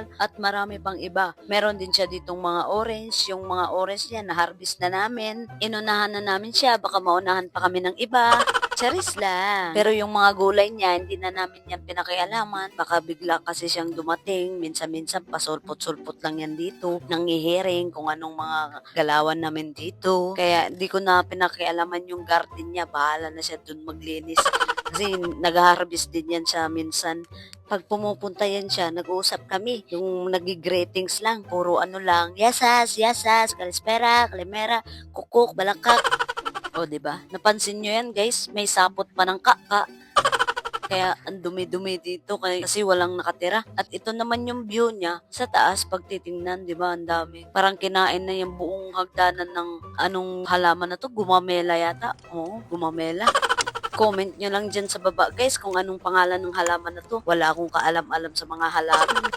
sandal, at marami pang iba. Meron din siya ditong mga orange, yung mga orange niya na-harvest na namin. Inunahan na namin siya, baka maunahan pa kami ng iba. Charis lang. Pero yung mga gulay niya, hindi na namin yan pinakialaman. Baka bigla kasi siyang dumating. Minsan-minsan, pasulpot-sulpot lang yan dito. Nangihiring kung anong mga galawan namin dito. Kaya di ko na pinakialaman yung garden niya. Bahala na siya dun maglinis. Kasi nag-harvest din yan siya minsan. Pag pumupunta yan siya, nag-uusap kami. Yung nag-greetings lang. Puro ano lang, yasas, yasas, kalispera, kalimera, kukuk, balakak. O, di ba? Napansin nyo yan, guys? May sapot pa ng kaka. Kaya ang dumi-dumi dito kasi walang nakatira. At ito naman yung view niya sa taas pag titingnan, di ba? Ang dami. Parang kinain na yung buong hagdanan ng anong halaman na to. Gumamela yata. Oo, gumamela. Comment nyo lang dyan sa baba, guys, kung anong pangalan ng halaman na to. Wala akong kaalam-alam sa mga halaman.